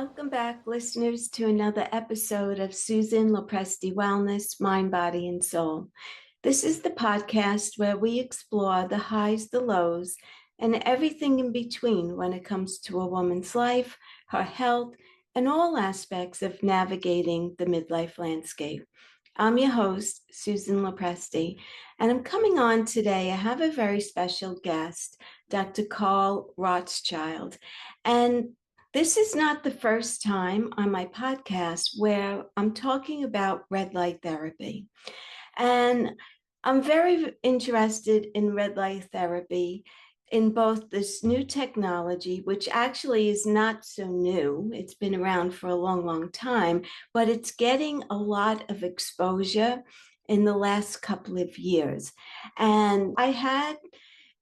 Welcome back, listeners, to another episode of Susan Lopresti Wellness, Mind, Body, and Soul. This is the podcast where we explore the highs, the lows, and everything in between when it comes to a woman's life, her health, and all aspects of navigating the midlife landscape. I'm your host, Susan Lopresti, and I'm coming on today. I have a very special guest, Dr. Carl Rothschild. And this is not the first time on my podcast where I'm talking about red light therapy. And I'm very interested in red light therapy in both this new technology, which actually is not so new. It's been around for a long, long time, but it's getting a lot of exposure in the last couple of years. And I had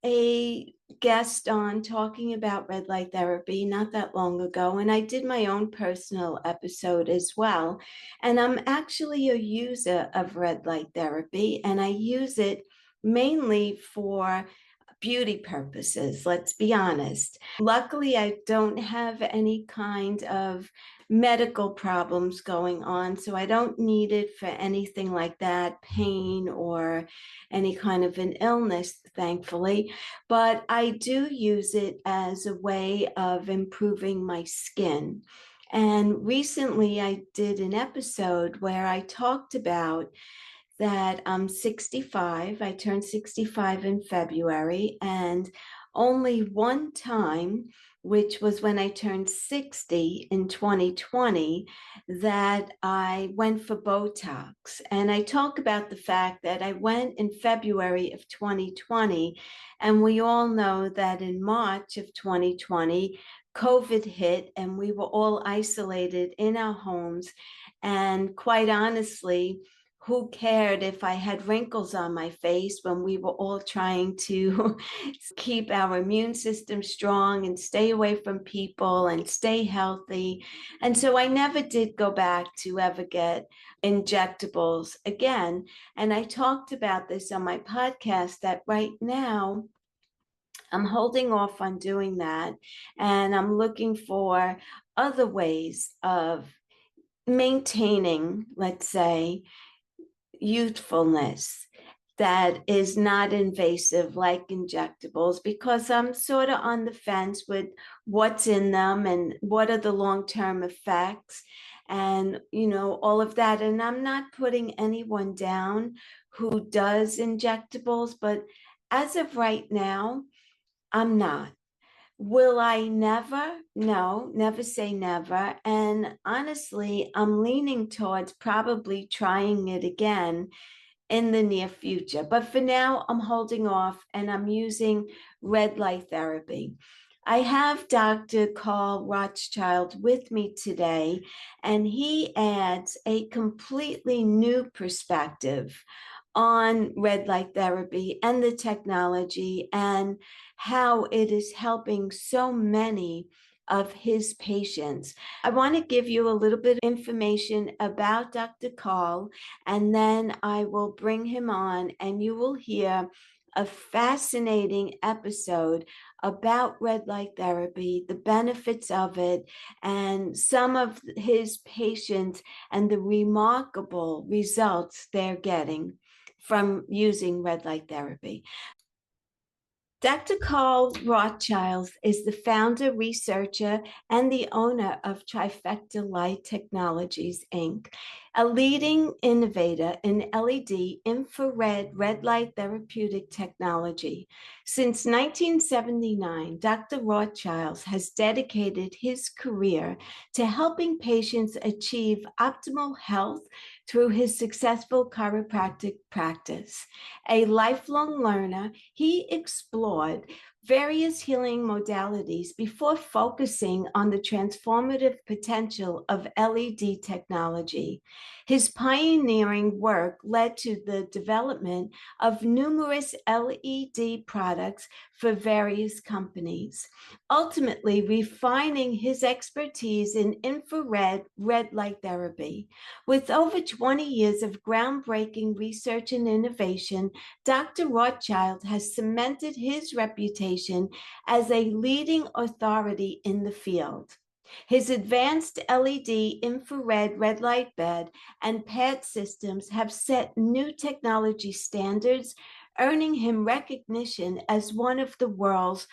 a guest on talking about red light therapy not that long ago, and I did my own personal episode as well. And I'm actually a user of red light therapy, and I use it mainly for beauty purposes, let's be honest. Luckily, I don't have any kind of medical problems going on, so I don't need it for anything like that, pain or any kind of an illness, thankfully. But I do use it as a way of improving my skin. And recently, I did an episode where I talked about that I'm 65. I turned 65 in February, and only one time, which was when I turned 60 in 2020, that I went for Botox. And I talk about the fact that I went in February of 2020, and we all know that in March of 2020, COVID hit and we were all isolated in our homes. And quite honestly, who cared if I had wrinkles on my face when we were all trying to keep our immune system strong and stay away from people and stay healthy? And so I never did go back to ever get injectables again. And I talked about this on my podcast that right now I'm holding off on doing that. And I'm looking for other ways of maintaining, let's say, youthfulness that is not invasive like injectables, because I'm sort of on the fence with what's in them and what are the long-term effects and, all of that. And I'm not putting anyone down who does injectables, but as of right now, I'm not. Will I never? No, never say never. And honestly, I'm leaning towards probably trying it again in the near future. But for now, I'm holding off and I'm using red light therapy. I have Dr. Carl Rothschild with me today, and he adds a completely new perspective on red light therapy and the technology and how it is helping so many of his patients. I want to give you a little bit of information about Dr. Carl, and then I will bring him on and you will hear a fascinating episode about red light therapy, the benefits of it, and some of his patients and the remarkable results they're getting from using red light therapy. Dr. Carl Rothschild is the founder, researcher, and the owner of Trifecta Light Technologies, Inc., a leading innovator in LED infrared red light therapeutic technology. Since 1979, Dr. Rothschild has dedicated his career to helping patients achieve optimal health through his successful chiropractic practice. A lifelong learner, he explored various healing modalities before focusing on the transformative potential of LED technology. His pioneering work led to the development of numerous LED products for various companies, ultimately refining his expertise in infrared red light therapy. With over 20 years of groundbreaking research and innovation, Dr. Rothschild has cemented his reputation as a leading authority in the field. His advanced LED infrared red light bed and pad systems have set new technology standards, earning him recognition as one of the world's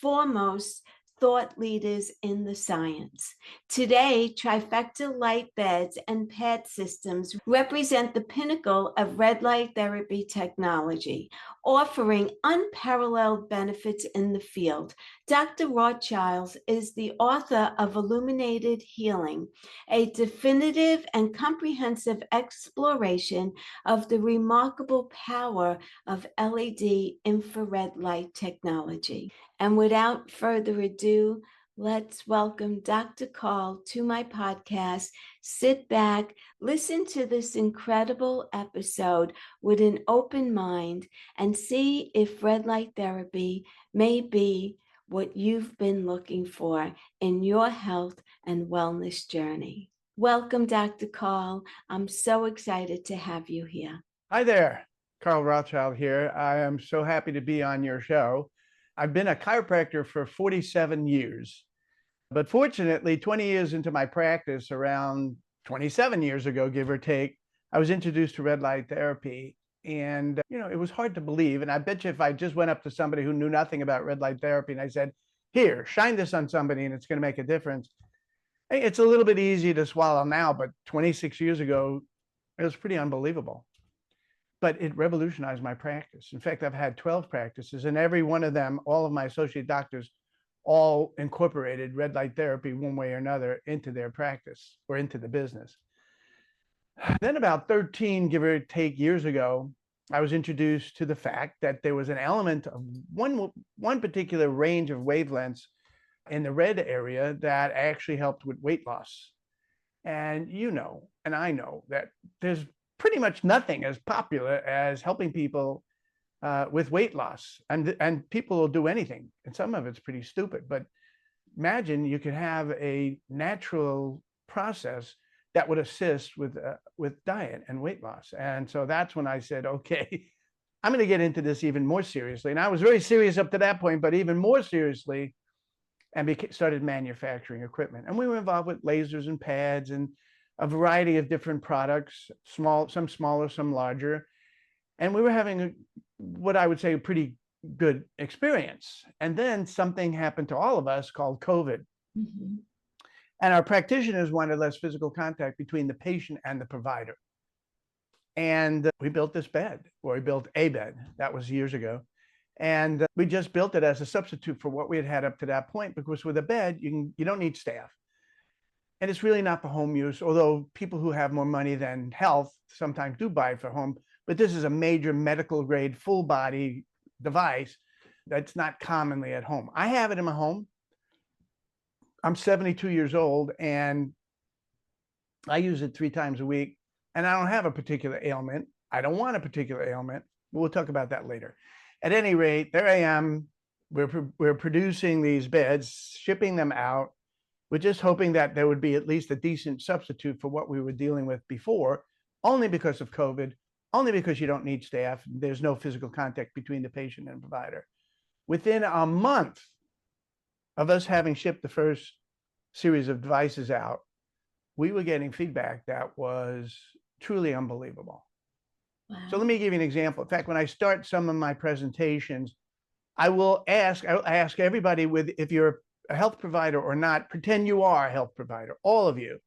foremost thought leaders in the science. Today, Trifecta Light Beds and pad systems represent the pinnacle of red light therapy technology, offering unparalleled benefits in the field. Dr. Rothschild is the author of Illuminated Healing, a definitive and comprehensive exploration of the remarkable power of LED infrared light technology. And without further ado, let's welcome Dr. Carl to my podcast. Sit back, listen to this incredible episode with an open mind, and see if red light therapy may be what you've been looking for in your health and wellness journey. Welcome, Dr. Carl. I'm so excited to have you here. Hi there, Carl Rothschild here. I am so happy to be on your show. I've been a chiropractor for 47 years, but fortunately, 20 years into my practice, around 27 years ago, give or take, I was introduced to red light therapy. And, it was hard to believe. And I bet you if I just went up to somebody who knew nothing about red light therapy and I said, here, shine this on somebody and it's going to make a difference. It's a little bit easy to swallow now, but 26 years ago, it was pretty unbelievable. But it revolutionized my practice. In fact, I've had 12 practices, and every one of them, all of my associate doctors, all incorporated red light therapy one way or another into their practice or into the business. Then about 13, give or take, years ago, I was introduced to the fact that there was an element of one particular range of wavelengths in the red area that actually helped with weight loss. And and I know that there's pretty much nothing as popular as helping people with weight loss. And people will do anything. And some of it's pretty stupid. But imagine you could have a natural process that would assist with diet and weight loss. And so that's when I said, okay, I'm going to get into this even more seriously. And I was very serious up to that point, but even more seriously, and started manufacturing equipment. And we were involved with lasers and pads and a variety of different products, some smaller, some larger. And we were having what I would say a pretty good experience. And then something happened to all of us called COVID. Mm-hmm. And our practitioners wanted less physical contact between the patient and the provider. And we built this bed, or we built a bed. That was years ago. And we just built it as a substitute for what we had had up to that point, because with a bed, you don't need staff. And it's really not for home use, although people who have more money than health sometimes do buy it for home. But this is a major medical grade, full body device that's not commonly at home. I have it in my home. I'm 72 years old and I use it 3 times a week, and I don't have a particular ailment. I don't want a particular ailment. But we'll talk about that later. At any rate, there I am. We're producing these beds, shipping them out. We're just hoping that there would be at least a decent substitute for what we were dealing with before, only because of COVID, only because you don't need staff. There's no physical contact between the patient and provider. Within a month of us having shipped the first series of devices out, we were getting feedback that was truly unbelievable. Wow. So let me give you an example. In fact, when I start some of my presentations, I'll ask everybody if you're a health provider or not, pretend you are a health provider, all of you.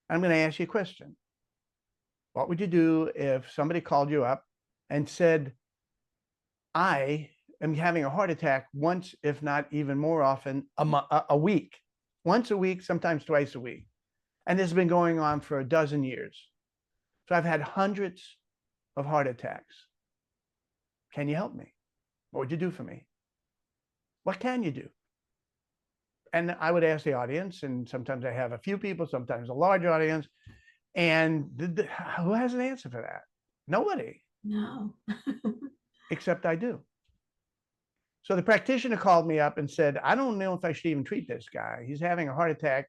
I'm going to ask you a question. What would you do if somebody called you up and said, I am having a heart attack once, if not even more often, a week, once a week, sometimes twice a week. And this has been going on for 12 years. So I've had hundreds of heart attacks. Can you help me? What would you do for me? What can you do? And I would ask the audience, and sometimes I have a few people, sometimes a large audience. And who has an answer for that? Nobody. No. Except I do. So the practitioner called me up and said, I don't know if I should even treat this guy. He's having a heart attack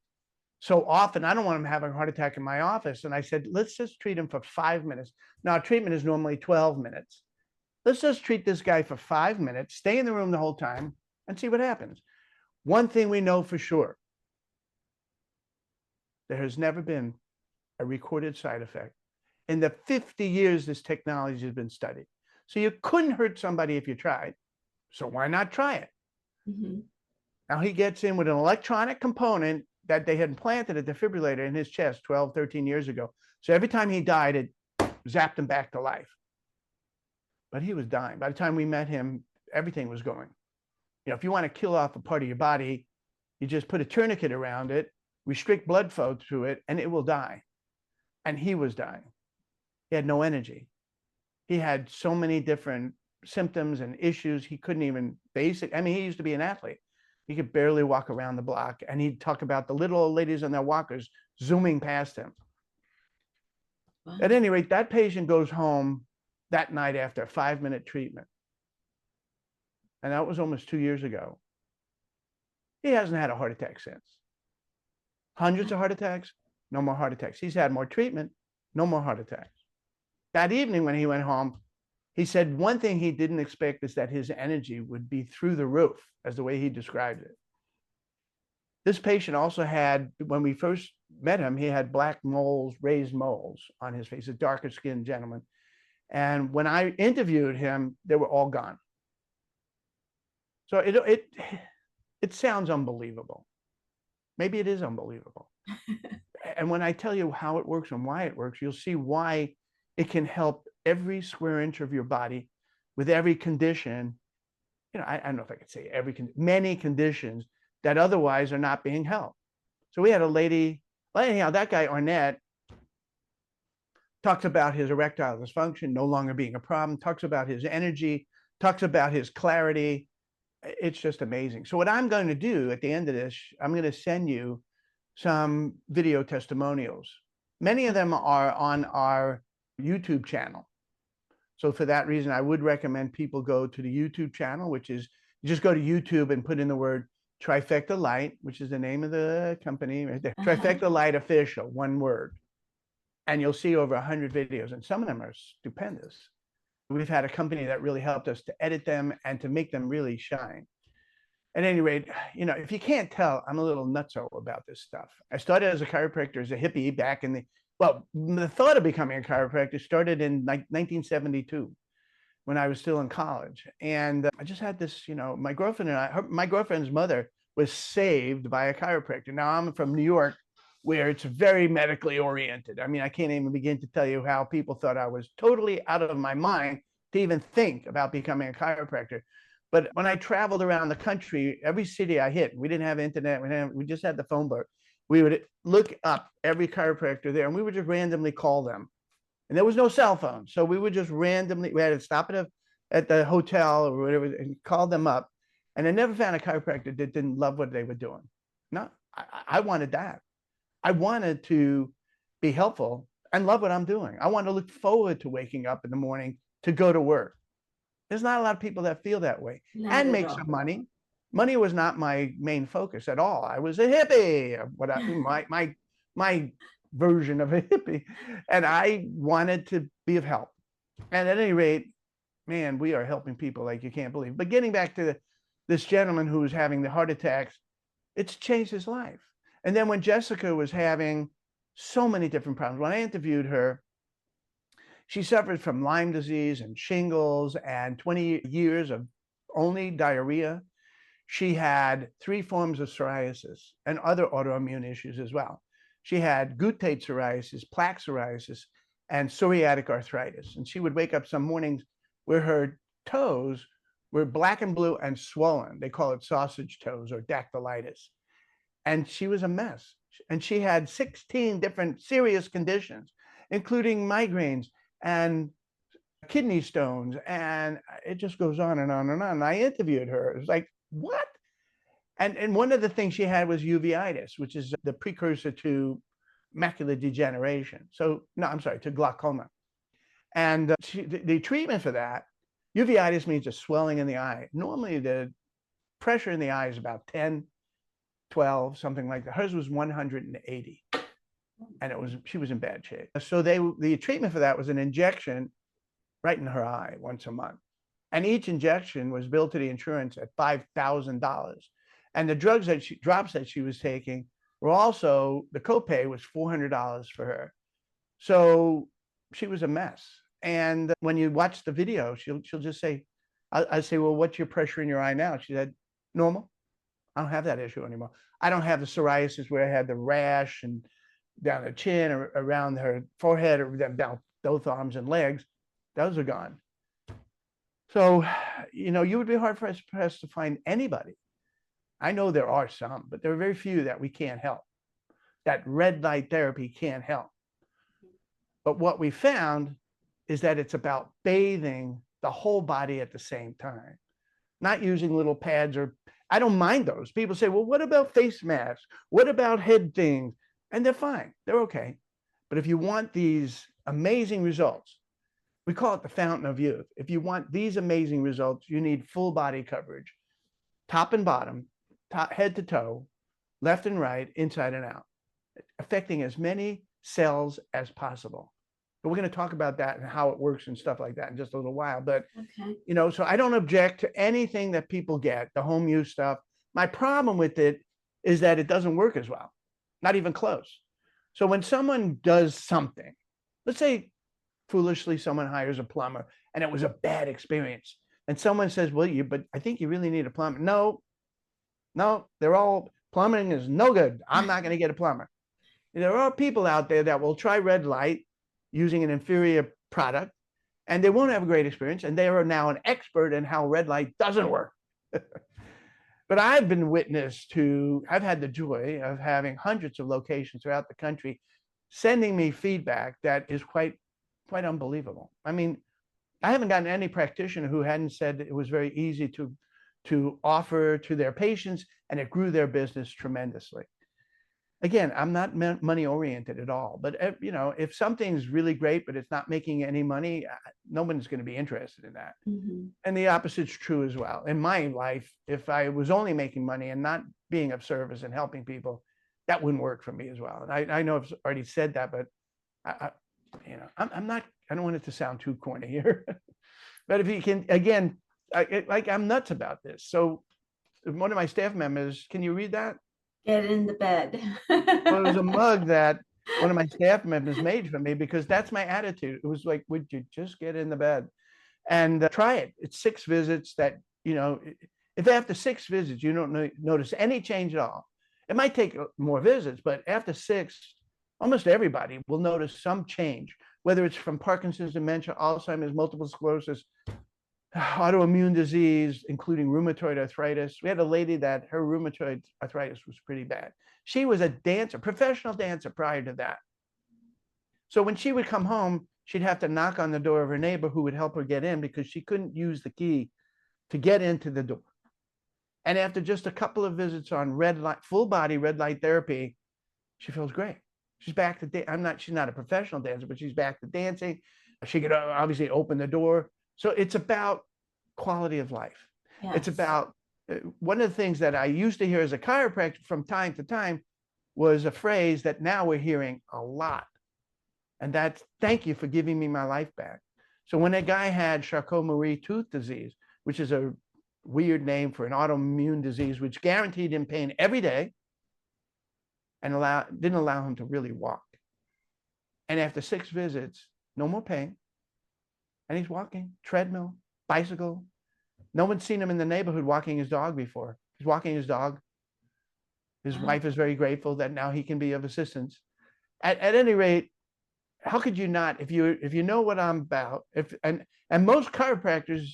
so often. I don't want him having a heart attack in my office. And I said, let's just treat him for 5 minutes. Now, treatment is normally 12 minutes. Let's just treat this guy for 5 minutes, stay in the room the whole time, and see what happens. One thing we know for sure, There has never been a recorded side effect in the 50 years this technology has been studied. So you couldn't hurt somebody if you tried. So why not try it? Mm-hmm. Now he gets in with an electronic component that they had implanted a defibrillator in his chest 12, 13 years ago. So every time he died, it zapped him back to life. But he was dying. By the time we met him, everything was going. If you want to kill off a part of your body, you just put a tourniquet around it, restrict blood flow to it, and it will die. And he was dying. He had no energy. He had so many different symptoms and issues. He couldn't even he used to be an athlete. He could barely walk around the block. And he'd talk about the little old ladies on their walkers zooming past him. Wow. At any rate, that patient goes home that night after a 5-minute treatment. And that was almost 2 years ago. He hasn't had a heart attack since. Hundreds of heart attacks, no more heart attacks. He's had more treatment, no more heart attacks. That evening when he went home, he said one thing he didn't expect is that his energy would be through the roof, as the way he described it. This patient also had, when we first met him, he had black moles, raised moles on his face, a darker skinned gentleman. And when I interviewed him, they were all gone. So it sounds unbelievable. Maybe it is unbelievable. And when I tell you how it works and why it works, you'll see why it can help every square inch of your body with every condition. I don't know if I could say many conditions that otherwise are not being helped. So we had a lady, well, anyhow, that guy Arnett talks about his erectile dysfunction no longer being a problem, talks about his energy, talks about his clarity. It's just amazing. So what I'm going to do at the end of this, I'm going to send you some video testimonials. Many of them are on our YouTube channel. So for that reason, I would recommend people go to the YouTube channel, which is, you just go to YouTube and put in the word Trifecta Light, which is the name of the company right there. Trifecta Light Official, one word. And you'll see over 100 videos, and some of them are stupendous. We've had a company that really helped us to edit them and to make them really shine. At any rate, if you can't tell, I'm a little nutso about this stuff. I started as a chiropractor, as a hippie back in the thought of becoming a chiropractor started in 1972 when I was still in college. And I just had this, my girlfriend's mother was saved by a chiropractor. Now I'm from New York, where it's very medically oriented. I mean, I can't even begin to tell you how people thought I was totally out of my mind to even think about becoming a chiropractor. But when I traveled around the country, every city I hit, we didn't have internet, we just had the phone book. We would look up every chiropractor there, and we would just randomly call them. And there was no cell phone. So we would just randomly, we had to stop at the hotel or whatever and call them up. And I never found a chiropractor that didn't love what they were doing. No, I wanted that. I wanted to be helpful and love what I'm doing. I want to look forward to waking up in the morning to go to work. There's not a lot of people that feel that way and make some money. Money was not my main focus at all. I was a hippie, my version of a hippie, and I wanted to be of help. And at any rate, man, we are helping people like you can't believe. But getting back to this gentleman who was having the heart attacks, it's changed his life. And then when Jessica was having so many different problems, when I interviewed her, she suffered from Lyme disease and shingles and 20 years of only diarrhea. She had 3 forms of psoriasis and other autoimmune issues as well. She had guttate psoriasis, plaque psoriasis, and psoriatic arthritis. And she would wake up some mornings where her toes were black and blue and swollen. They call it sausage toes or dactylitis. And she was a mess. And she had 16 different serious conditions, including migraines and kidney stones. And it just goes on and on and on. And I interviewed her. It was like, what? And one of the things she had was uveitis, which is the precursor to macular degeneration. So, no, I'm sorry, to glaucoma. And the treatment for that, uveitis means a swelling in the eye. Normally, the pressure in the eye is about 10, 12, something like that. Hers was 180. And she was in bad shape. So the treatment for that was an injection right in her eye once a month. And each injection was billed to the insurance at $5,000. And the drops that she was taking Well, also the copay was $400 for her. So she was a mess. And when you watch the video, she'll just say, I say, well, what's your pressure in your eye now? She said, normal. I don't have that issue anymore. I don't have the psoriasis where I had the rash and down her chin or around her forehead or down both arms and legs. Those are gone. So, you would be hard pressed to find anybody. I know there are some, but there are very few that we can't help. That red light therapy can't help. But what we found is that it's about bathing the whole body at the same time, not using little pads or I don't mind those. People say, well, what about face masks? What about head things? And they're fine. They're okay. But if you want these amazing results, we call it the fountain of youth. If you want these amazing results, you need full body coverage, top and bottom, head to toe, left and right, inside and out, affecting as many cells as possible. But we're going to talk about that and how it works and stuff like that in just a little while. But, okay. So I don't object to anything that people get, the home use stuff. My problem with it is that it doesn't work as well, not even close. So when someone does something, let's say foolishly someone hires a plumber and it was a bad experience. And someone says, well, but I think you really need a plumber. No, plumbing is no good. I'm not going to get a plumber. There are people out there that will try red light using an inferior product, and they won't have a great experience, and they are now an expert in how red light doesn't work. But I've had the joy of having hundreds of locations throughout the country sending me feedback that is quite unbelievable. I mean, I haven't gotten any practitioner who hadn't said it was very easy to offer to their patients, and it grew their business tremendously. Again, I'm not money oriented at all, but if something's really great, but it's not making any money, no one's going to be interested in that. Mm-hmm. And the opposite's true as well. In my life, if I was only making money and not being of service and helping people, that wouldn't work for me as well. And I know I've already said that, but I'm not, I don't want it to sound too corny here, but if you can, again, I'm nuts about this. So one of my staff members, can you read that? Get in the bed. Well, it was a mug that one of my staff members made for me because that's my attitude. It was like, would you just get in the bed and try it? It's 6 visits that, if after 6 visits, you don't notice any change at all, it might take more visits, but after 6, almost everybody will notice some change, whether it's from Parkinson's, dementia, Alzheimer's, multiple sclerosis, autoimmune disease, including rheumatoid arthritis. We had a lady that her rheumatoid arthritis was pretty bad. She was a dancer, professional dancer prior to that. So when she would come home, she'd have to knock on the door of her neighbor who would help her get in because she couldn't use the key to get into the door. And after just a couple of visits on red light, full body red light therapy, she feels great. She's back to she's not a professional dancer, but she's back to dancing. She could obviously open the door. So it's about quality of life. Yes. It's about one of the things that I used to hear as a chiropractor from time to time was a phrase that now we're hearing a lot. And that's, thank you for giving me my life back. So when a guy had Charcot-Marie tooth disease, which is a weird name for an autoimmune disease, which guaranteed him pain every day and didn't allow him to really walk. And after 6 visits, no more pain. And he's walking, treadmill, bicycle. No one's seen him in the neighborhood walking his dog before. He's walking his dog. His wife is very grateful that now he can be of assistance. At any rate, how could you not, if you know what I'm about, and most chiropractors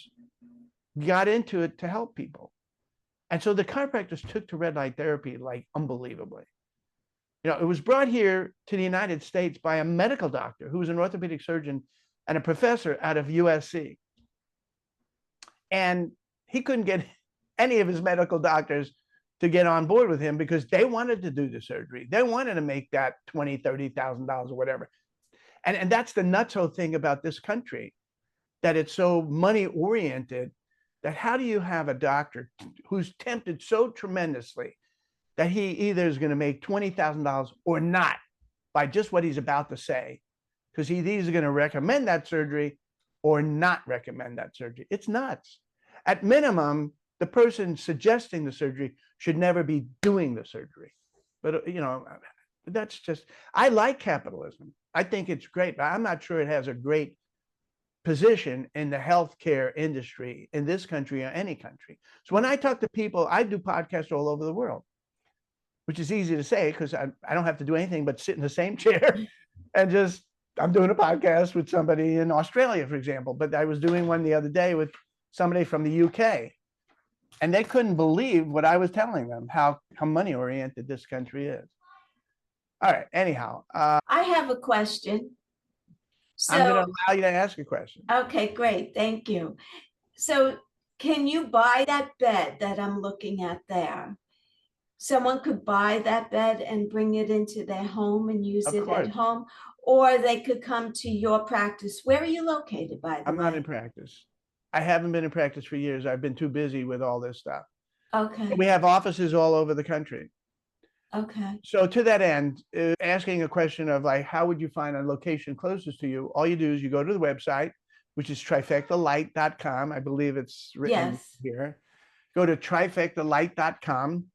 got into it to help people. And so the chiropractors took to red light therapy like unbelievably. It was brought here to the United States by a medical doctor who was an orthopedic surgeon and a professor out of USC. And he couldn't get any of his medical doctors to get on board with him because they wanted to do the surgery. They wanted to make that $20,000, $30,000 or whatever. And that's the nutso thing about this country, that it's so money oriented, that how do you have a doctor who's tempted so tremendously that he either is going to make $20,000 or not by just what he's about to say, because he's either going to recommend that surgery or not recommend that surgery. It's nuts. At minimum, the person suggesting the surgery should never be doing the surgery. But, that's just, I like capitalism. I think it's great, but I'm not sure it has a great position in the healthcare industry in this country or any country. So when I talk to people, I do podcasts all over the world, which is easy to say because I don't have to do anything but sit in the same chair and just, I'm doing a podcast with somebody in Australia, for example, but I was doing one the other day with somebody from the UK, and they couldn't believe what I was telling them, how money oriented this country is. All right. Anyhow, I have a question. I'm going to So, allow you to ask a question. okay, great. Thank you. So, can you buy that bed that I'm looking at there? Someone could buy that bed and bring it into their home and use Of it at course, home, or they could come to your practice. Where are you located, by the I'm not way? in practice. I haven't been in practice for years. I've been too busy with all this stuff. Okay, We have offices all over the country. okay, So to that end, asking a question of like, how would you find a location closest to you? All you do is you go to the website, which is trifectalight.com. I believe it's written yes, here. Go to trifectalight.com,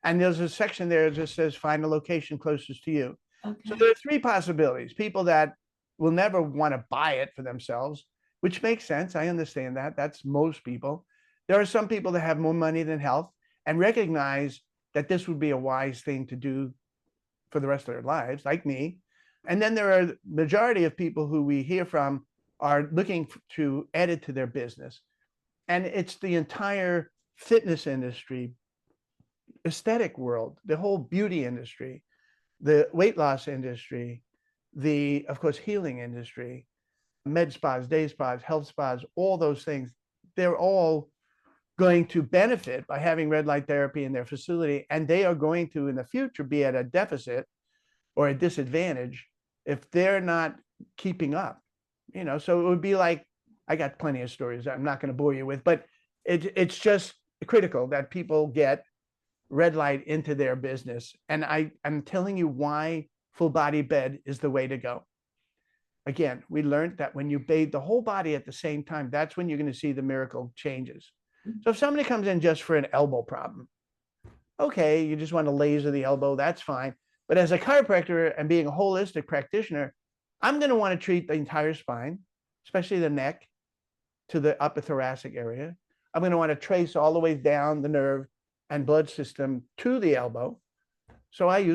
and there's a section there that just says find a location closest to you. So okay, there are three possibilities. People that will never want to buy it for themselves, which makes sense. I understand that. That's most people. There are some people that have more money than health and recognize that this would be a wise thing to do for the rest of their lives, like me. And then there are the majority of people who we hear from are looking to add it to their business. And it's the entire fitness industry, aesthetic world, the whole beauty industry, the weight loss industry, the, of course, healing industry, med spas, day spas, health spas, all those things. They're all going to benefit by having red light therapy in their facility, and they are going to in the future be at a deficit or a disadvantage if they're not keeping up. So it would be like, I got plenty of stories I'm not going to bore you with, but it's just critical that people get red light into their business. And I'm telling you why full body bed is the way to go. Again, we learned that when you bathe the whole body at the same time, that's when you're going to see the miracle changes. So if somebody comes in just for an elbow problem, okay, you just want to laser the elbow, that's fine. But as a chiropractor and being a holistic practitioner, I'm going to want to treat the entire spine, especially the neck to the upper thoracic area. I'm going to want to trace all the way down the nerve and blood system to the elbow. So I would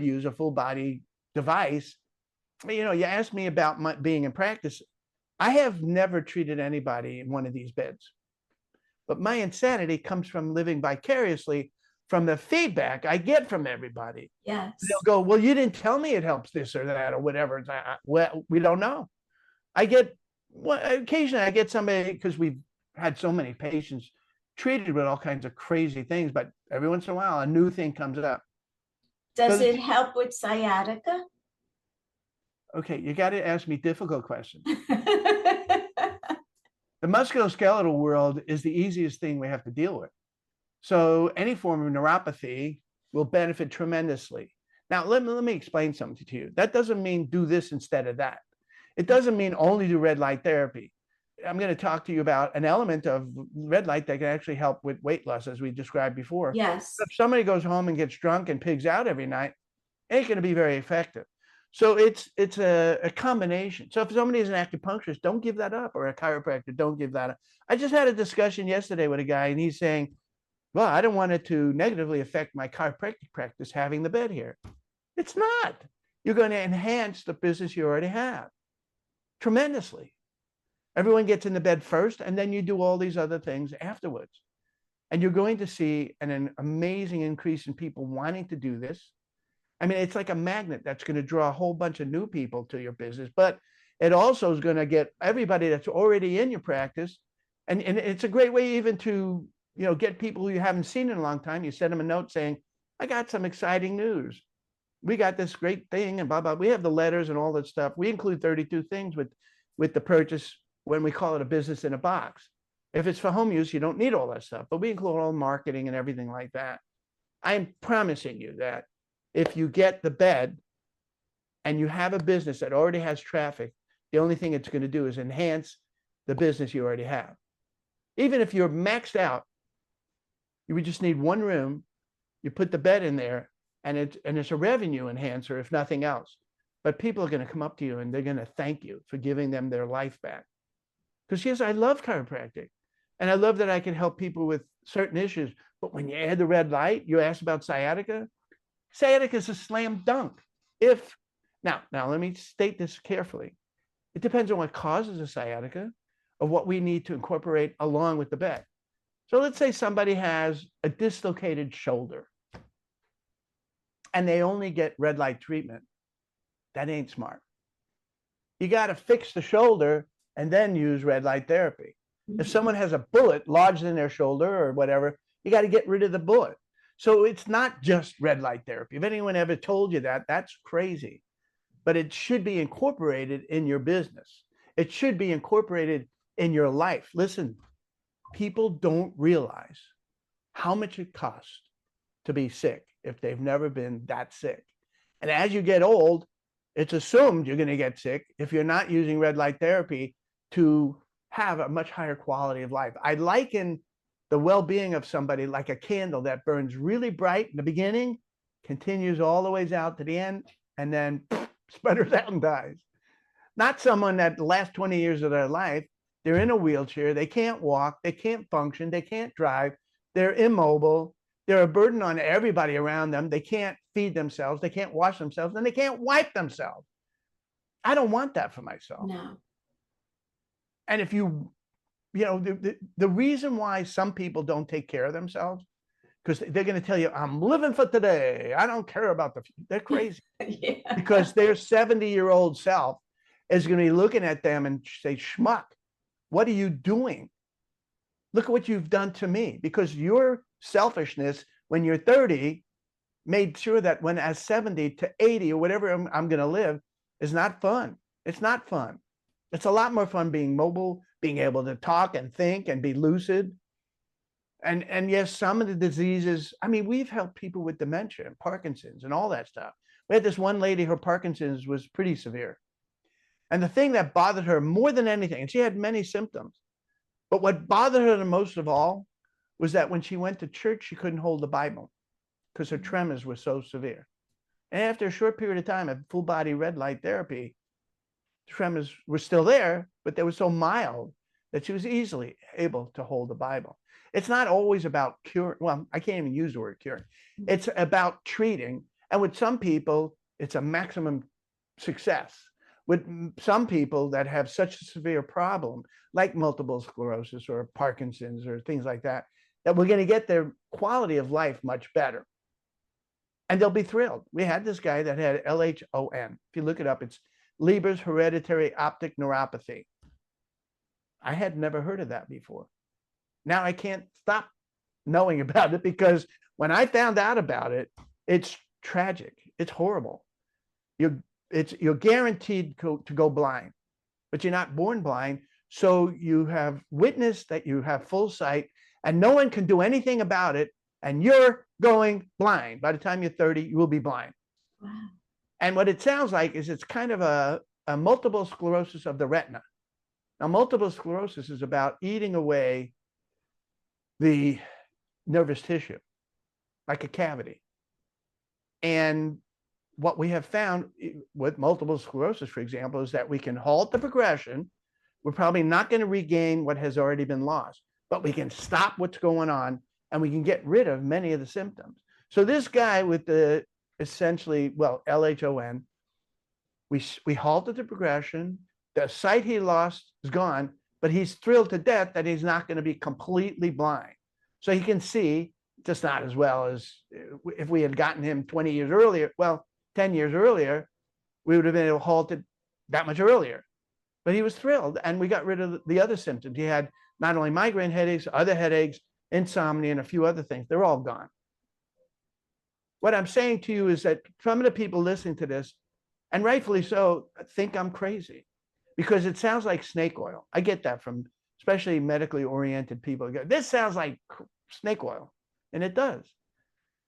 use a full body device. You asked me about being in practice. I have never treated anybody in one of these beds. But my insanity comes from living vicariously from the feedback I get from everybody. yes. They'll go, well, you didn't tell me it helps this or that or whatever. Well, we don't know. Occasionally I get somebody, because we've had so many patients treated with all kinds of crazy things, but every once in a while a new thing comes up. Does it help with sciatica? Okay, you got to ask me difficult questions. The musculoskeletal world is the easiest thing we have to deal with. So any form of neuropathy will benefit tremendously. Now, let me explain something to you. That doesn't mean do this instead of that. It doesn't mean only do red light therapy. I'm going to talk to you about an element of red light that can actually help with weight loss, as we described before. Yes. If somebody goes home and gets drunk and pigs out every night, it ain't going to be very effective. So it's a combination. So if somebody is an acupuncturist, don't give that up, or a chiropractor, don't give that up. I just had a discussion yesterday with a guy, and he's saying, well, I don't want it to negatively affect my chiropractic practice having the bed here. It's not. You're going to enhance the business you already have tremendously. Everyone gets in the bed first, and then you do all these other things afterwards. And you're going to see an amazing increase in people wanting to do this. I mean, it's like a magnet that's going to draw a whole bunch of new people to your business, but it also is going to get everybody that's already in your practice. And it's a great way even to, get people who you haven't seen in a long time. You send them a note saying, I got some exciting news. We got this great thing and blah, blah. We have the letters and all that stuff. We include 32 things with the purchase when we call it a business in a box. If it's for home use, you don't need all that stuff, but we include all marketing and everything like that. I'm promising you that if you get the bed and you have a business that already has traffic, the only thing it's going to do is enhance the business you already have. Even if you're maxed out, you would just need one room, you put the bed in there, and it's a revenue enhancer, if nothing else. But people are going to come up to you and they're going to thank you for giving them their life back. Because yes, I love chiropractic, and I love that I can help people with certain issues. But when you add the red light, you asked about sciatica. Sciatica is a slam dunk. If now let me state this carefully. It depends on what causes a sciatica, or what we need to incorporate along with the bed. So let's say somebody has a dislocated shoulder and they only get red light treatment. That ain't smart. You got to fix the shoulder and then use red light therapy. If someone has a bullet lodged in their shoulder or whatever, you got to get rid of the bullet. So it's not just red light therapy. If anyone ever told you that, that's crazy. But it should be incorporated in your business. It should be incorporated in your life. Listen, people don't realize how much it costs to be sick if they've never been that sick. And as you get old, it's assumed you're going to get sick if you're not using red light therapy to have a much higher quality of life. I liken the well-being of somebody like a candle that burns really bright in the beginning, continues all the ways out to the end, and then sputters out and dies. Not someone that the last 20 years of their life, they're in a wheelchair, they can't walk, they can't function, they can't drive, they're immobile, they're a burden on everybody around them, they can't feed themselves, they can't wash themselves, and they can't wipe themselves. I don't want that for myself. No. And if you know, the reason why some people don't take care of themselves, because they're going to tell you, I'm living for today, I don't care about the future. They're crazy. Yeah. Because their 70-year-old self is going to be looking at them and say, schmuck, what are you doing? Look at what you've done to me. Because your selfishness when you're 30 made sure that when at 70 to 80 or whatever I'm going to live is not fun. It's not fun. It's a lot more fun being mobile, being able to talk and think and be lucid. And yes, some of the diseases, I mean, we've helped people with dementia and Parkinson's and all that stuff. We had this one lady, her Parkinson's was pretty severe. And the thing that bothered her more than anything, and she had many symptoms, but what bothered her the most of all was that when she went to church, she couldn't hold the Bible because her tremors were so severe. And after a short period of time of full body red light therapy, tremors were still there, but they were so mild that she was easily able to hold the Bible. It's not always about cure. Well, I can't even use the word curing. It's about treating. And with some people, it's a maximum success. With some people that have such a severe problem, like multiple sclerosis or Parkinson's or things like that, that we're going to get their quality of life much better. And they'll be thrilled. We had this guy that had LHON. If you look it up, it's Leber's hereditary optic neuropathy. I had never heard of that before. Now I can't stop knowing about it because when I found out about it, it's tragic. It's horrible. You're guaranteed to go blind, but you're not born blind. So you have witnessed that you have full sight and no one can do anything about it. And you're going blind. By the time you're 30, you will be blind. Wow. And what it sounds like is it's kind of a multiple sclerosis of the retina. Now, multiple sclerosis is about eating away the nervous tissue, like a cavity. And what we have found with multiple sclerosis, for example, is that we can halt the progression. We're probably not going to regain what has already been lost, but we can stop what's going on and we can get rid of many of the symptoms. So this guy with the essentially, well, LHON, we halted the progression. The sight he lost is gone, but he's thrilled to death that he's not going to be completely blind. So he can see, just not as well as if we had gotten him 20 years earlier. Well, 10 years earlier, we would have been able to halt it that much earlier. But he was thrilled, and we got rid of the other symptoms. He had not only migraine headaches, other headaches, insomnia, and a few other things. They're all gone. What I'm saying to you is that some of the people listening to this, and rightfully so, think I'm crazy because it sounds like snake oil. I get that from especially medically oriented people. This sounds like snake oil, and it does.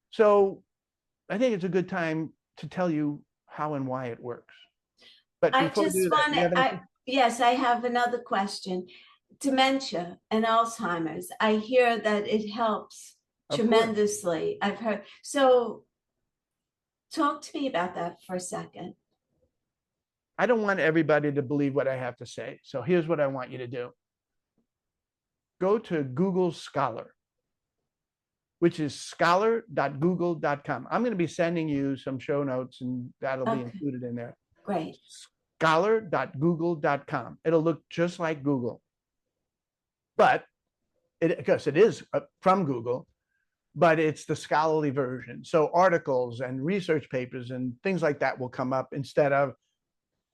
So I think it's a good time to tell you how and why it works. But I just want to, yes, I have another question. Dementia and Alzheimer's, I hear that it helps tremendously. I've heard. So Talk to me about that for a second. I don't want everybody to believe what I have to say. So here's what I want you to do. Go to Google Scholar, which is scholar.google.com. I'm going to be sending you some show notes, and that'll be Okay, included in there. great. Scholar.google.com. It'll look just like Google, but because it is from Google, but it's the scholarly version. So articles and research papers and things like that will come up instead of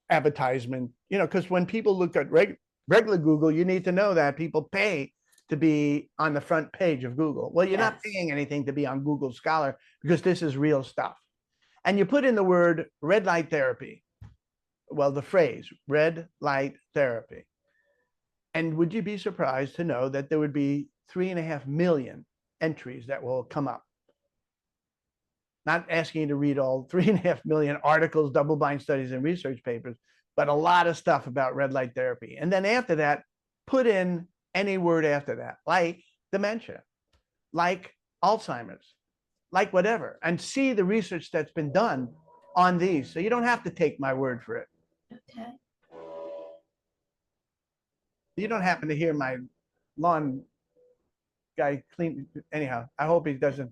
advertisement, because when people look at regular Google, you need to know that people pay to be on the front page of Google. Well, you're not paying anything to be on Google Scholar because this is real stuff. And you put in the word red light therapy. Well, the phrase red light therapy. And would you be surprised to know that there would be 3.5 million entries that will come up? Not asking you to read all 3.5 million articles, double-blind studies, and research papers, but a lot of stuff about red light therapy. And then after that, put in any word after that, like dementia, like Alzheimer's, like whatever, and see the research that's been done on these. So you don't have to take my word for it. Okay. You don't happen to hear my lawn guy clean. Anyhow, I hope he doesn't.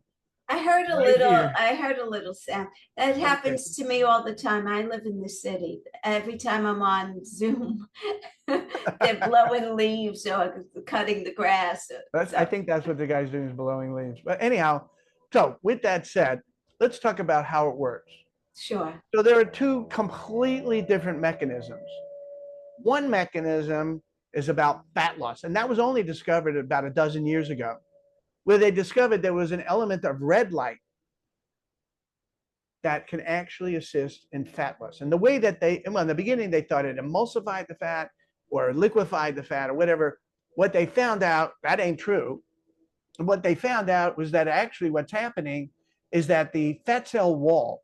I heard a Right little, here. I heard a little sound. That happens to me all the time. I live in the city. Every time I'm on Zoom, they're blowing leaves or cutting the grass. I think that's what the guy's doing, is blowing leaves. But anyhow, so with that said, let's talk about how it works. Sure. So there are two completely different mechanisms. One mechanism is about fat loss, and that was only discovered about a dozen years ago, where they discovered there was an element of red light that can actually assist in fat loss. And the way that well, in the beginning, they thought it emulsified the fat or liquefied the fat or whatever. What they found out, that ain't true. And what they found out was that actually what's happening is that the fat cell wall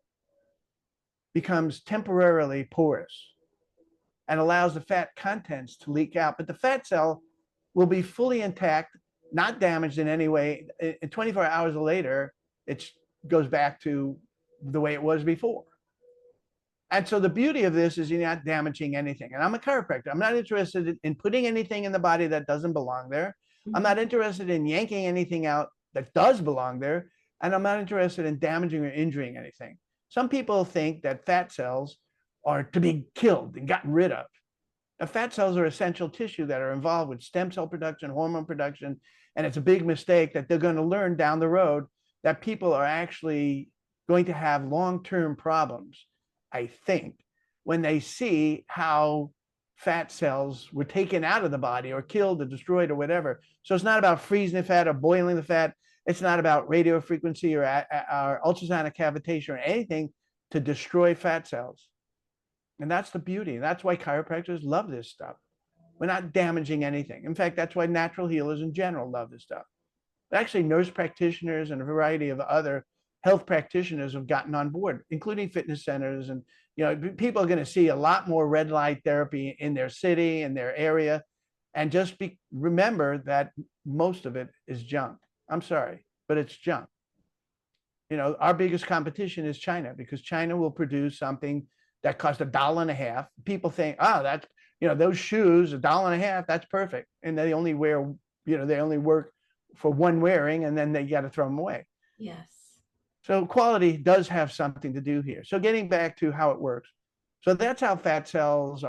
becomes temporarily porous and allows the fat contents to leak out. But the fat cell will be fully intact, not damaged in any way. 24 hours later, it goes back to the way it was before. And so the beauty of this is you're not damaging anything. And I'm a chiropractor. I'm not interested in putting anything in the body that doesn't belong there. I'm not interested in yanking anything out that does belong there. And I'm not interested in damaging or injuring anything. Some people think that fat cells are to be killed and gotten rid of. Now, fat cells are essential tissue that are involved with stem cell production, hormone production, and it's a big mistake that they're going to learn down the road that people are actually going to have long-term problems, I think, when they see how fat cells were taken out of the body or killed or destroyed or whatever. So it's not about freezing the fat or boiling the fat. It's not about radio frequency or ultrasonic cavitation or anything to destroy fat cells. And that's the beauty. That's why chiropractors love this stuff. We're not damaging anything. In fact, that's why natural healers in general love this stuff. Actually, nurse practitioners and a variety of other health practitioners have gotten on board, including fitness centers. And people are going to see a lot more red light therapy in their city, in their area. And just remember that most of it is junk. I'm sorry, but it's junk. Our biggest competition is China, because China will produce something that costs $1.50. People think, oh, that's, those shoes, $1.50, that's perfect. And they only wear, they only work for one wearing, and then they got to throw them away. Yes. So quality does have something to do here. So getting back to how it works. So that's how fat cells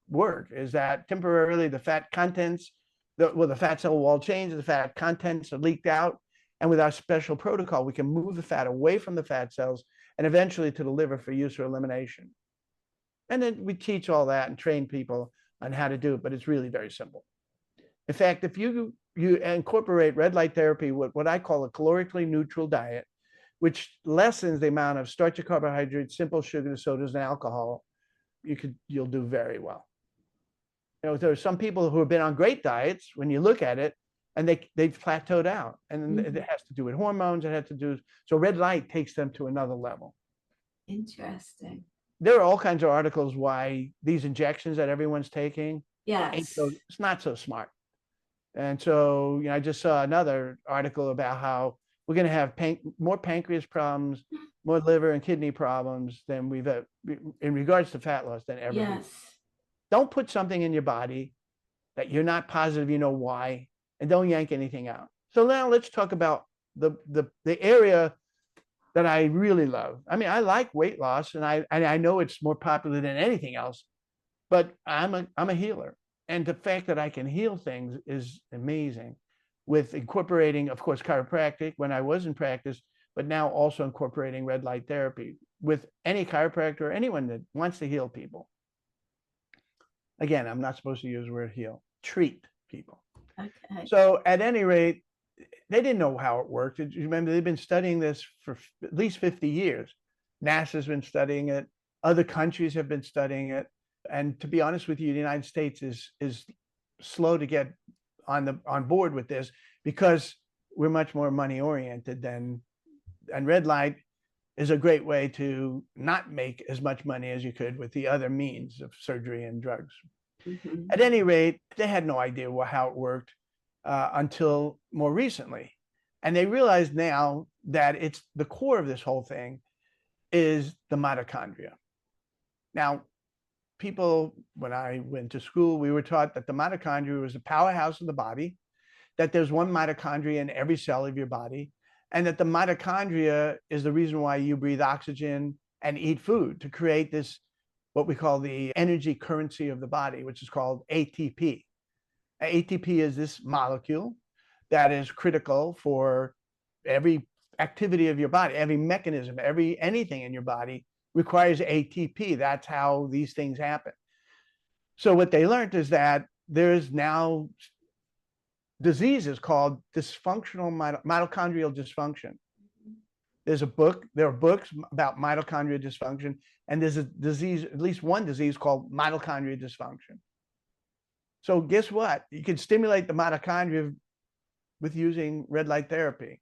work, is that temporarily the fat contents, the fat cell wall changes, the fat contents are leaked out. And with our special protocol, we can move the fat away from the fat cells and eventually to the liver for use or elimination. And then we teach all that and train people on how to do it, but it's really very simple. In fact, if you incorporate red light therapy with what I call a calorically neutral diet, which lessens the amount of starchy carbohydrates, simple sugars, sodas, and alcohol, you'll do very well. There are some people who have been on great diets when you look at it, and they've plateaued out. And it has to do with hormones. It has to do, so red light takes them to another level. Interesting. There are all kinds of articles why these injections that everyone's taking, yes, it's not so smart. And so, I just saw another article about how we're going to have more pancreas problems, more liver and kidney problems than we've in regards to fat loss than ever before. Yes. Don't put something in your body that you're not positive you know why, and don't yank anything out. So now let's talk about the area that I really love. I mean, I like weight loss, and I know it's more popular than anything else, but I'm a healer, and the fact that I can heal things is amazing. With incorporating, of course, chiropractic when I was in practice, but now also incorporating red light therapy with any chiropractor or anyone that wants to heal people. Again, I'm not supposed to use the word heal, treat people. Okay. So at any rate, they didn't know how it worked. Remember, they've been studying this for at least 50 years. NASA's been studying it. Other countries have been studying it. And to be honest with you, the United States is slow to get on board with this because we're much more money oriented and red light is a great way to not make as much money as you could with the other means of surgery and drugs. Mm-hmm. At any rate, they had no idea how it worked until more recently. And they realize now that it's the core of this whole thing is the mitochondria. Now, people, when I went to school, we were taught that the mitochondria was the powerhouse of the body, that there's one mitochondria in every cell of your body, and that the mitochondria is the reason why you breathe oxygen and eat food to create this, what we call the energy currency of the body, which is called ATP. ATP is this molecule that is critical for every activity of your body, every mechanism, anything in your body requires ATP. That's how these things happen. So what they learned is that there's now diseases called dysfunctional mitochondrial dysfunction. There are books about mitochondrial dysfunction, and there's a disease, at least one disease called mitochondrial dysfunction. So guess what? You can stimulate the mitochondria with using red light therapy.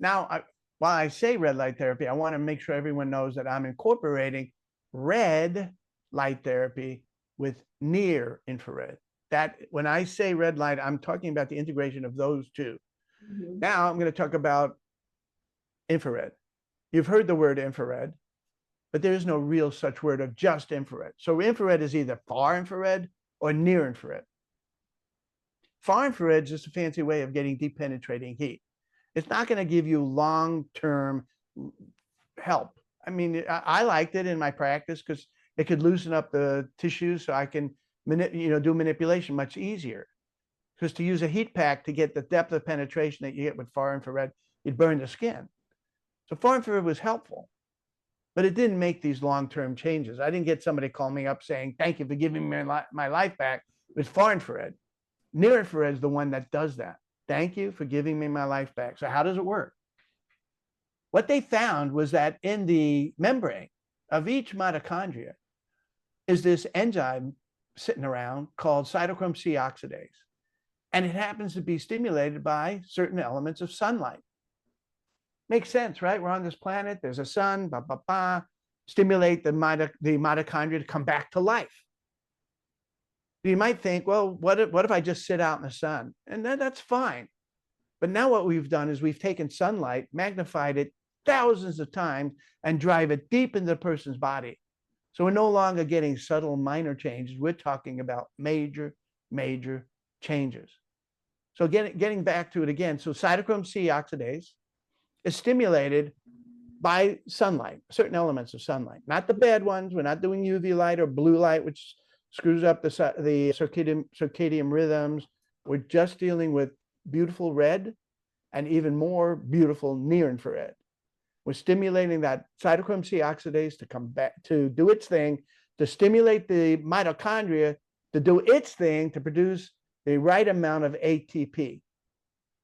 Now, while I say red light therapy, I want to make sure everyone knows that I'm incorporating red light therapy with near infrared. That when I say red light, I'm talking about the integration of those two. Mm-hmm. Now I'm going to talk about infrared. You've heard the word infrared, but there is no real such word of just infrared. So infrared is either far infrared or near infrared. Far infrared is just a fancy way of getting deep penetrating heat. It's not going to give you long-term help. I mean, I liked it in my practice because it could loosen up the tissues so I can do manipulation much easier. Because to use a heat pack to get the depth of penetration that you get with far infrared, you'd burn the skin. So far infrared was helpful, but it didn't make these long-term changes. I didn't get somebody call me up saying, thank you for giving me my life back with far infrared. Near infrared is the one that does that. Thank you for giving me my life back. So how does it work? What they found was that in the membrane of each mitochondria is this enzyme sitting around called cytochrome C oxidase. And it happens to be stimulated by certain elements of sunlight. Makes sense, right? We're on this planet, there's a sun, stimulate the mitochondria to come back to life. You might think, well, what if I just sit out in the sun? And that's fine. But now what we've done is we've taken sunlight, magnified it thousands of times, and drive it deep into the person's body. So we're no longer getting subtle minor changes. We're talking about major, major changes. So getting back to it again, so cytochrome C oxidase is stimulated by sunlight, certain elements of sunlight, not the bad ones. We're not doing UV light or blue light, which screws up the circadian rhythms. We're just dealing with beautiful red and even more beautiful near infrared. We're stimulating that cytochrome C oxidase to come back to do its thing, to stimulate the mitochondria to do its thing, to produce the right amount of ATP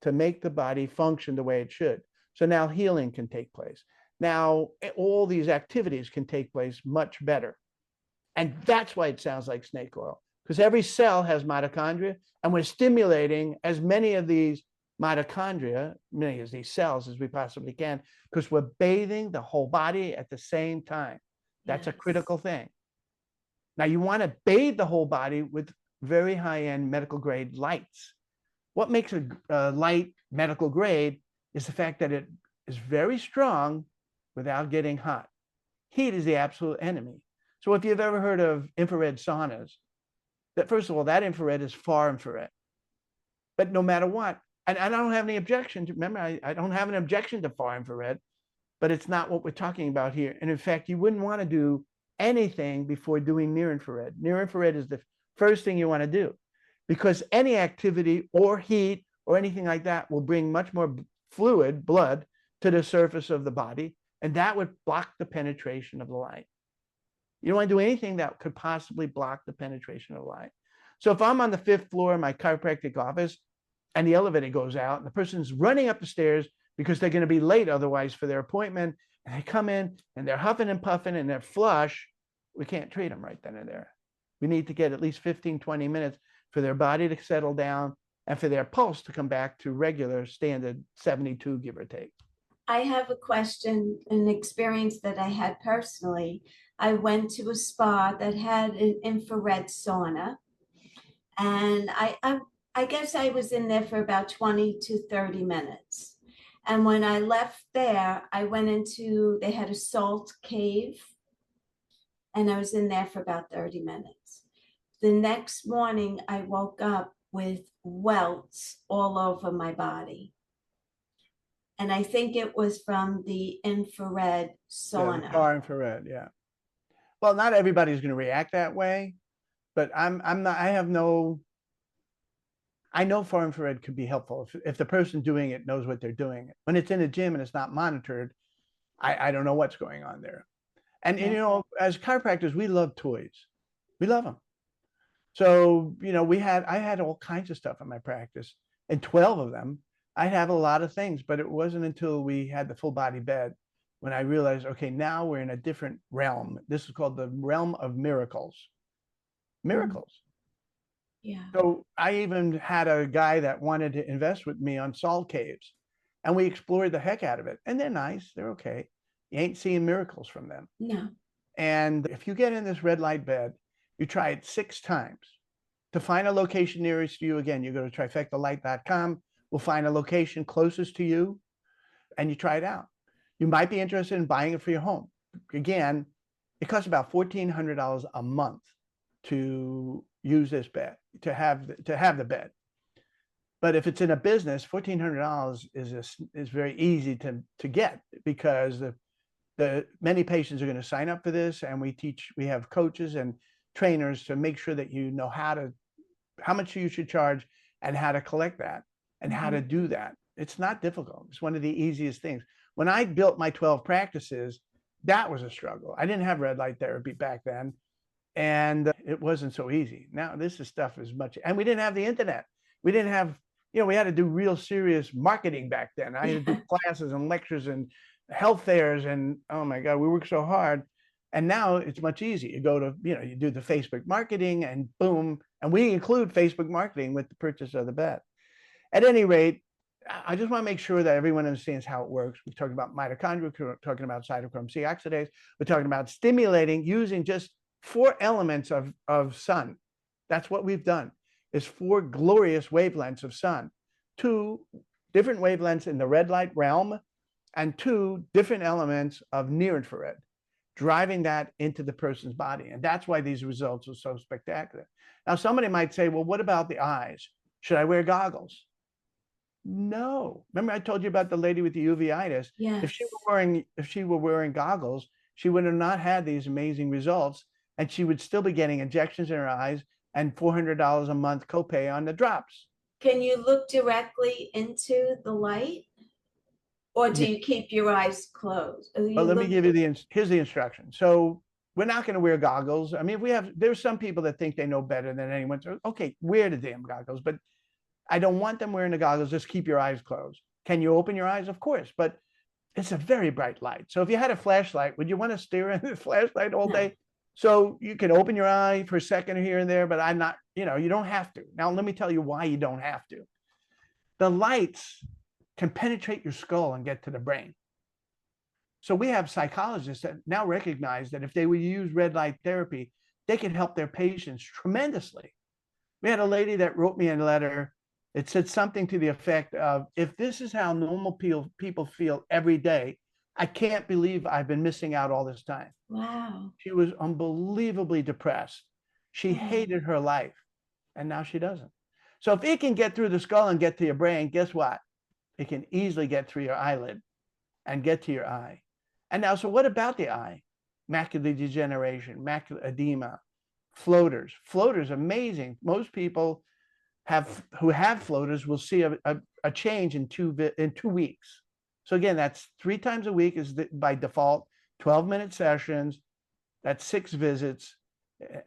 to make the body function the way it should. So now healing can take place. Now all these activities can take place much better. And that's why it sounds like snake oil, because every cell has mitochondria, and we're stimulating as many of these mitochondria, many of these cells as we possibly can, because we're bathing the whole body at the same time. That's a critical thing. Now you want to bathe the whole body with very high-end medical grade lights. What makes a light medical grade is the fact that it is very strong, without getting hot. Heat is the absolute enemy. So if you've ever heard of infrared saunas, that first of all, that infrared is far infrared. But no matter what, and I don't have any objection to, remember, I don't have an objection to far infrared, but it's not what we're talking about here. And in fact, you wouldn't want to do anything before doing near infrared. Near infrared is the first thing you want to do, because any activity or heat or anything like that will bring much more fluid, blood, to the surface of the body, and that would block the penetration of the light. You don't want to do anything that could possibly block the penetration of light. So if I'm on the 5th floor in my chiropractic office and the elevator goes out and the person's running up the stairs because they're going to be late otherwise for their appointment, and they come in and they're huffing and puffing and they're flush, we can't treat them right then and there. We need to get at least 15, 20 minutes for their body to settle down and for their pulse to come back to regular standard 72, give or take. I have a question, an experience that I had personally. I went to a spa that had an infrared sauna, and I guess I was in there for about 20 to 30 minutes. And when I left there, I went into, they had a salt cave, and I was in there for about 30 minutes. The next morning, I woke up with welts all over my body. And I think it was from the infrared sauna. Yeah, far infrared, yeah. Well, not everybody's going to react that way, but I'm not, I know far infrared could be helpful if the person doing it knows what they're doing. When it's in a gym and it's not monitored, I don't know what's going on there. And, Yeah. and, you know, as chiropractors, we love toys. We love them. So, you know, I had all kinds of stuff in my practice, and 12 of them. I'd have a lot of things, but it wasn't until we had the full body bed when I realized, okay, now we're in a different realm. This is called the realm of miracles. Miracles. Yeah. So I even had a guy that wanted to invest with me on salt caves, and we explored the heck out of it. And they're nice, they're okay. You ain't seeing miracles from them. No. And if you get in this red light bed, you try it 6 times. To find a location nearest you, again, you go to trifectalight.com. We'll find a location closest to you, and you try it out. You might be interested in buying it for your home. Again, it costs about $1,400 a month to use this bed, to have the bed. But if it's in a business, $1,400 is very easy to get, because the many patients are going to sign up for this, and we have coaches and trainers to make sure that you know how much you should charge and how to collect that and how to do that. It's not difficult. It's one of the easiest things. When I built my 12 practices, that was a struggle. I didn't have red light therapy back then, and it wasn't so easy. Now this stuff is much, and we didn't have the internet. We didn't have, you know, we had to do real serious marketing back then. I had to do classes and lectures and health fairs, and oh my God, we worked so hard. And now it's much easier. You go to, you know, you do the Facebook marketing and boom, and we include Facebook marketing with the purchase of the bed. At any rate, I just want to make sure that everyone understands how it works. We're talking about mitochondria, we're talking about cytochrome C oxidase, we're talking about stimulating using just 4 elements of sun. That's what we've done, is 4 glorious wavelengths of sun. 2 different wavelengths in the red light realm, and 2 different elements of near infrared, driving that into the person's body. And that's why these results are so spectacular. Now, somebody might say, well, what about the eyes? Should I wear goggles? No. Remember I told you about the lady with the uveitis? Yes. If she were wearing goggles, she would have not had these amazing results, and she would still be getting injections in her eyes and $400 a month copay on the drops. Can you look directly into the light, or do you keep your eyes closed? Well, let me give you here's the instruction. So we're not going to wear goggles. I mean, there's some people that think they know better than anyone. So, okay, wear the damn goggles, but I don't want them wearing the goggles. Just keep your eyes closed. Can you open your eyes? Of course, but it's a very bright light. So if you had a flashlight, would you want to stare at the flashlight all day? So you can open your eye for a second here and there, but I'm not, you know, you don't have to. Now, let me tell you why you don't have to. The lights can penetrate your skull and get to the brain. So we have psychologists that now recognize that if they would use red light therapy, they can help their patients tremendously. We had a lady that wrote me a letter. It said something to the effect of, if this is how normal people feel every day, I can't believe I've been missing out all this time. Wow. She was unbelievably depressed. She Oh, hated her life, and now she doesn't. So if it can get through the skull and get to your brain, guess what? It can easily get through your eyelid and get to your eye. And now, so what about the eye? Macular degeneration, macular edema, floaters. Floaters, amazing. Most people who have floaters will see a change in 2 weeks. So again, that's 3 times a week is by default, 12-minute sessions. That's 6 visits,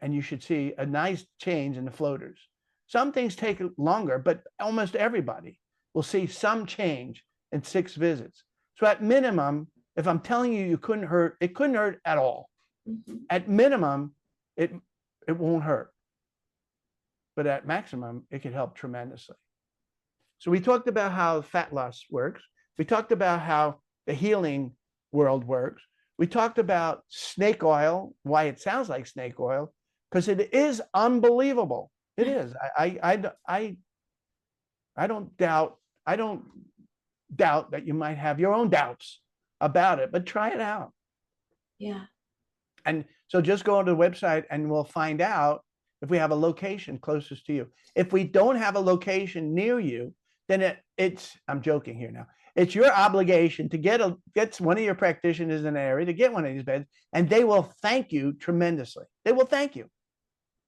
and you should see a nice change in the floaters. Some things take longer, but almost everybody will see some change in 6 visits. So at minimum, if I'm telling you it couldn't hurt at all. mm-hmm. At minimum, it won't hurt. But at maximum, it can help tremendously. So we talked about how fat loss works. We talked about how the healing world works. We talked about snake oil, why it sounds like snake oil, because it is unbelievable. It is. I don't doubt that you might have your own doubts about it, but try it out. Yeah. And so just go on to the website and we'll find out if we have a location closest to you. If we don't have a location near you, then I'm joking here now. It's your obligation to get one of your practitioners in the area to get one of these beds, and they will thank you tremendously. They will thank you.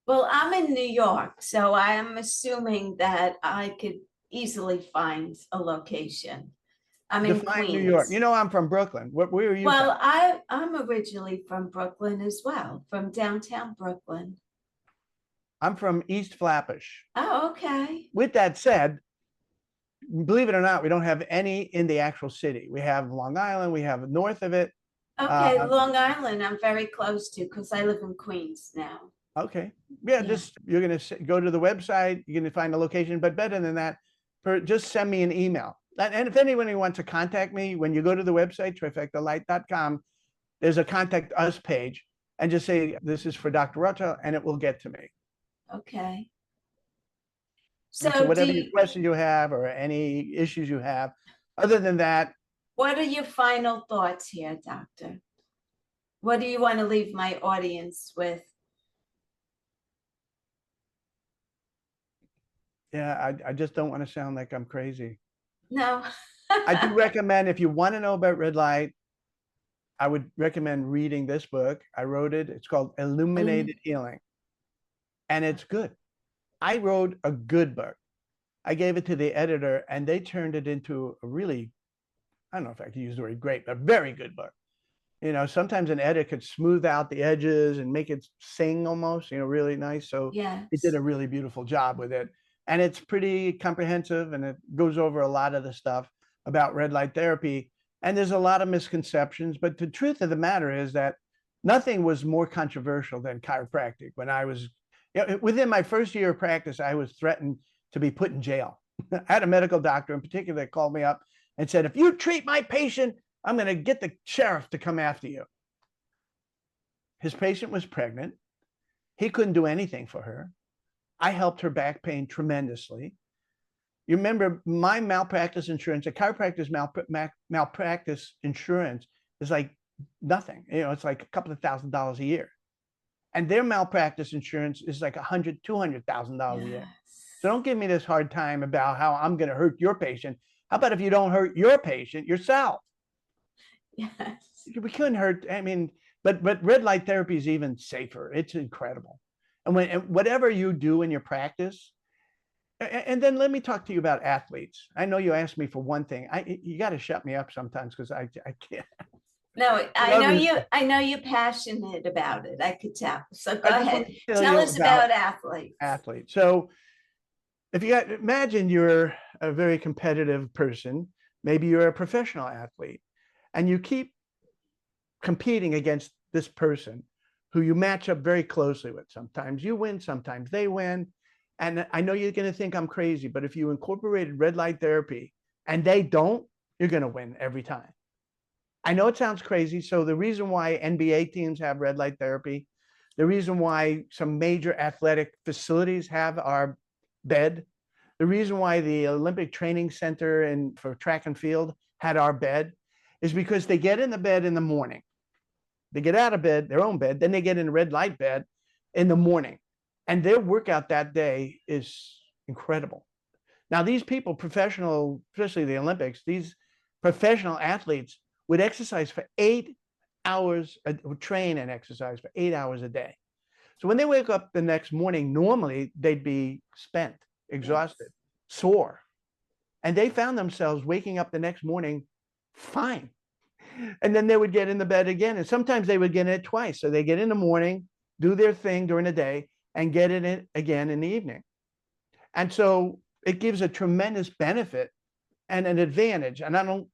Well, I'm in New York, so I am assuming that I could easily find a location. I'm in Define Queens. New York. You know, I'm from Brooklyn. Where are you Well, from? I'm originally from Brooklyn as well, from downtown Brooklyn. I'm from East Flatbush. Oh, okay. With that said, believe it or not, we don't have any in the actual city. We have Long Island. We have north of it. Okay, Long Island, I'm very close to because I live in Queens now. Okay. Yeah, just you're going to go to the website. You're going to find a location. But better than that, just send me an email. And if anyone wants to contact me, when you go to the website, trifectalight.com, there's a contact us page, and just say, this is for Dr. Rothschild, and it will get to me. Okay. So whatever questions you have or any issues you have, other than that. What are your final thoughts here, Doctor? What do you want to leave my audience with? Yeah, I just don't want to sound like I'm crazy. No. I do recommend, if you want to know about red light, I would recommend reading this book. I wrote it. It's called Illuminated Healing. And it's good. I wrote a good book. I gave it to the editor, and they turned it into a really, I don't know if I could use the word great, but very good book. You know, sometimes an editor could smooth out the edges and make it sing almost, really nice. So it did a really beautiful job with it. And it's pretty comprehensive, and it goes over a lot of the stuff about red light therapy. And there's a lot of misconceptions, but the truth of the matter is that nothing was more controversial than chiropractic. When I was, within my first year of practice, I was threatened to be put in jail. I had a medical doctor in particular that called me up and said, if you treat my patient, I'm going to get the sheriff to come after you. His patient was pregnant. He couldn't do anything for her. I helped her back pain tremendously. You remember my malpractice insurance, a chiropractor's malpractice insurance is like nothing. It's like a couple of $1,000s a year. And their malpractice insurance is like $100,000, $200,000 a year. So don't give me this hard time about how I'm going to hurt your patient. How about if you don't hurt your patient yourself? Yes. We couldn't hurt. I mean, but red light therapy is even safer. It's incredible. And whatever you do in your practice, and then let me talk to you about athletes. I know you asked me for one thing. You got to shut me up sometimes because I can't. No, I know you're passionate about it. I could tell. So go ahead. Tell us about athletes. So if imagine you're a very competitive person, maybe you're a professional athlete, and you keep competing against this person who you match up very closely with. Sometimes you win, sometimes they win. And I know you're going to think I'm crazy, but if you incorporated red light therapy and they don't, you're going to win every time. I know it sounds crazy. So the reason why NBA teams have red light therapy, the reason why some major athletic facilities have our bed, the reason why the Olympic Training Center for track and field had our bed, is because they get in the bed in the morning. They get out of bed, their own bed, then they get in a red light bed in the morning. And their workout that day is incredible. Now, these people, professional, especially the Olympics, these professional athletes would exercise for 8 hours, would train and exercise for 8 hours a day. So when they wake up the next morning, normally they'd be spent, exhausted, sore. And they found themselves waking up the next morning fine. And then they would get in the bed again. And sometimes they would get in it twice. So they get in the morning, do their thing during the day, and get in it again in the evening. And so it gives a tremendous benefit and an advantage. And I don't,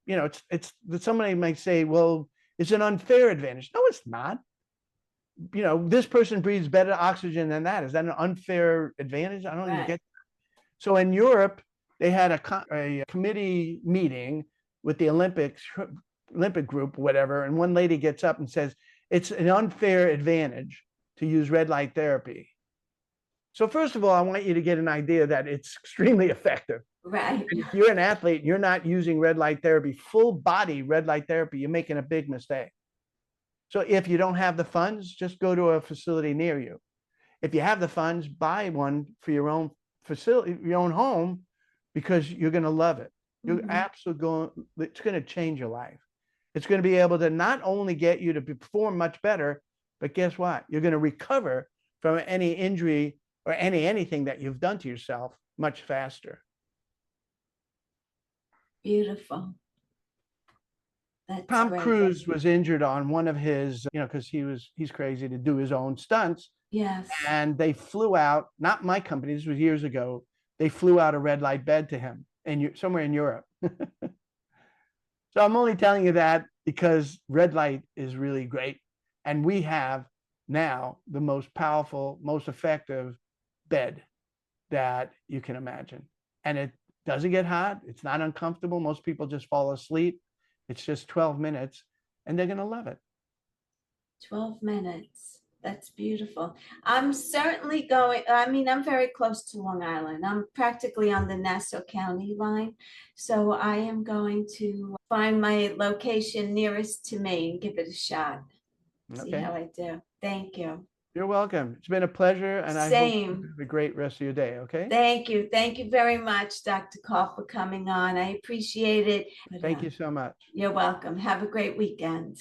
it's somebody might say, well, it's an unfair advantage. No, it's not. This person breathes better oxygen than that. Is that an unfair advantage? I don't even get that. So in Europe, they had a committee meeting with the Olympic group, whatever. And one lady gets up and says, it's an unfair advantage to use red light therapy. So first of all, I want you to get an idea that it's extremely effective. Right. And if you're an athlete, you're not using red light therapy, full body red light therapy, you're making a big mistake. So if you don't have the funds, just go to a facility near you. If you have the funds, buy one for your own facility, your own home, because you're going to love it. You're absolutely it's going to change your life. It's going to be able to not only get you to perform much better, but guess what? You're going to recover from any injury or anything that you've done to yourself much faster. Beautiful. Tom Cruise was injured on one of his, because he's crazy to do his own stunts. Yes. And they flew out, not my company, this was years ago, they flew out a red light bed to him somewhere in Europe. So I'm only telling you that because red light is really great. And we have now the most powerful, most effective bed that you can imagine. And it doesn't get hot. It's not uncomfortable. Most people just fall asleep. It's just 12 minutes and they're going to love it. 12 minutes. That's beautiful. I'm certainly going, I'm very close to Long Island. I'm practically on the Nassau County line. So I am going to find my location nearest to me and give it a shot. See how I do. Thank you. You're welcome. It's been a pleasure. And I hope you have a great rest of your day. Okay. Thank you. Thank you very much, Dr. Call, for coming on. I appreciate it. Thank you so much. You're welcome. Have a great weekend.